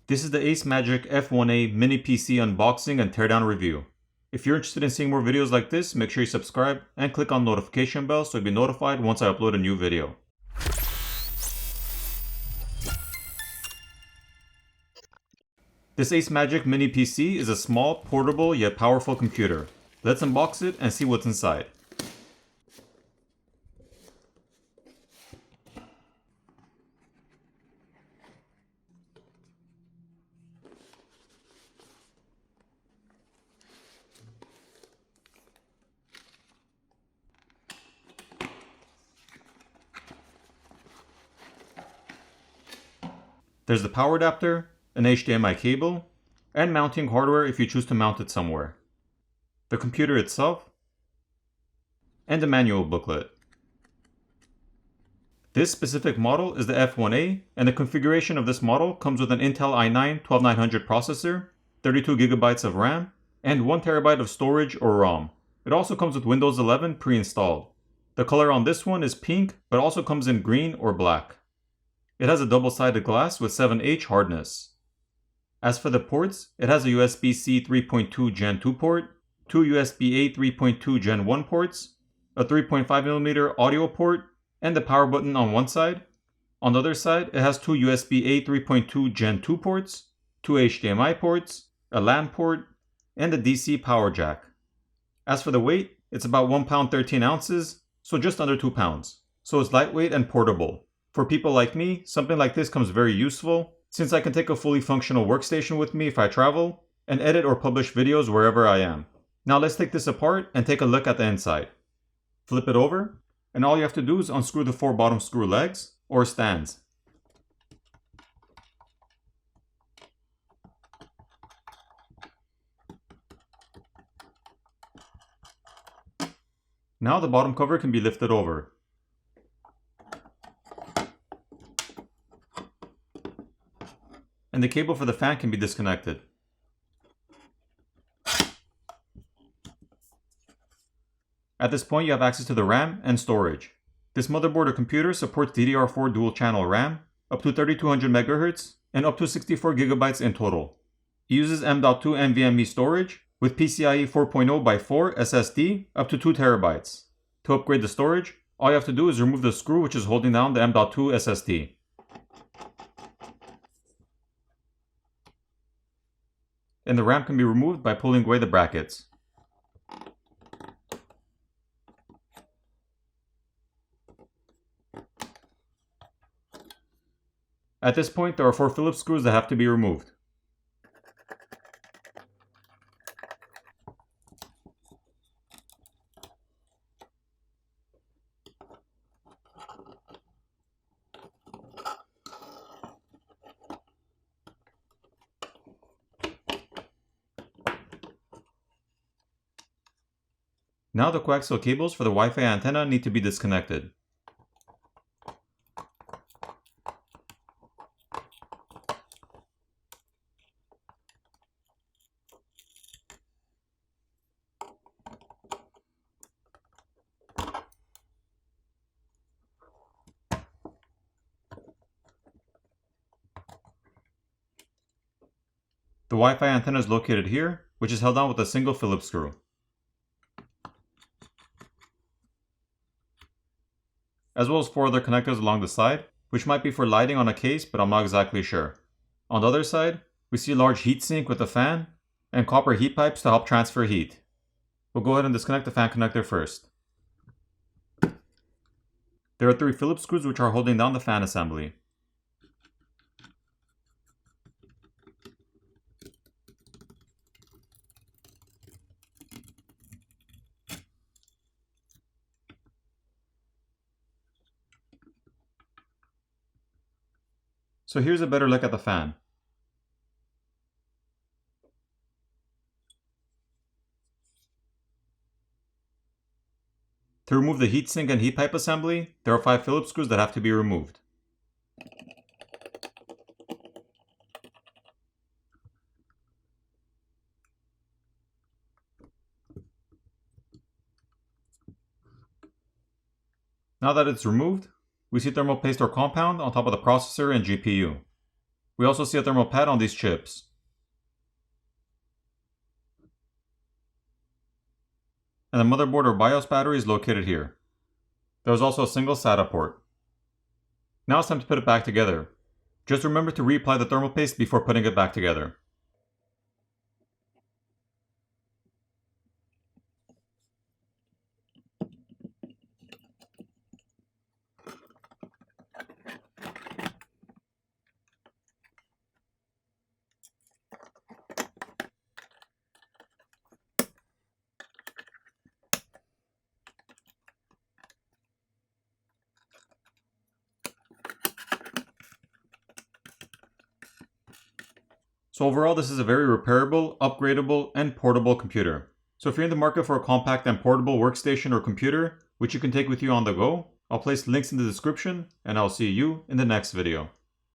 This is the Acemagic F1A mini PC unboxing and teardown review. If you're interested in seeing more videos like this, make sure you subscribe and click on the notification bell so you'll be notified once I upload a new video. This Acemagic mini PC is a small, portable, yet powerful computer. Let's unbox it and see what's inside. There's the power adapter, an HDMI cable, and mounting hardware if you choose to mount it somewhere. The computer itself, and a manual booklet. This specific model is the F1A, and the configuration of this model comes with an Intel i9-12900 processor, 32GB of RAM, and 1TB of storage or ROM. It also comes with Windows 11 pre-installed. The color on this one is pink, but also comes in green or black. It has a double-sided glass with 7H hardness. As for the ports, it has a USB-C 3.2 Gen 2 port, two USB-A 3.2 Gen 1 ports, a 3.5mm audio port, and the power button on one side. On the other side, it has two USB-A 3.2 Gen 2 ports, two HDMI ports, a LAN port, and a DC power jack. As for the weight, it's about 1 pound 13 ounces, so just under 2 pounds. So it's lightweight and portable. For people like me, something like this comes very useful, since I can take a fully functional workstation with me if I travel, and edit or publish videos wherever I am. Now let's take this apart and take a look at the inside. Flip it over, and all you have to do is unscrew the 4 bottom screw legs, or stands. Now the bottom cover can be lifted over. And the cable for the fan can be disconnected. At this point you have access to the RAM and storage. This motherboard or computer supports DDR4 dual channel RAM, up to 3200 MHz, and up to 64GB in total. It uses M.2 NVMe storage with PCIe 4.0x4 SSD up to 2TB. To upgrade the storage, all you have to do is remove the screw which is holding down the M.2 SSD. And the RAM can be removed by pulling away the brackets. At this point, there are 4 Phillips screws that have to be removed. Now the coaxial cables for the Wi-Fi antenna need to be disconnected. The Wi-Fi antenna is located here, which is held on with a single Phillips screw. As well as 4 other connectors along the side, which might be for lighting on a case, but I'm not exactly sure. On the other side, we see a large heatsink with a fan, and copper heat pipes to help transfer heat. We'll go ahead and disconnect the fan connector first. There are 3 Phillips screws which are holding down the fan assembly. So here's a better look at the fan. To remove the heatsink and heat pipe assembly, there are 5 Phillips screws that have to be removed. Now that it's removed, we see thermal paste or compound on top of the processor and GPU. We also see a thermal pad on these chips. And the motherboard or BIOS battery is located here. There was also a single SATA port. Now it's time to put it back together. Just remember to reapply the thermal paste before putting it back together. So overall, this is a very repairable, upgradable, and portable computer. So if you're in the market for a compact and portable workstation or computer, which you can take with you on the go, I'll place links in the description, and I'll see you in the next video.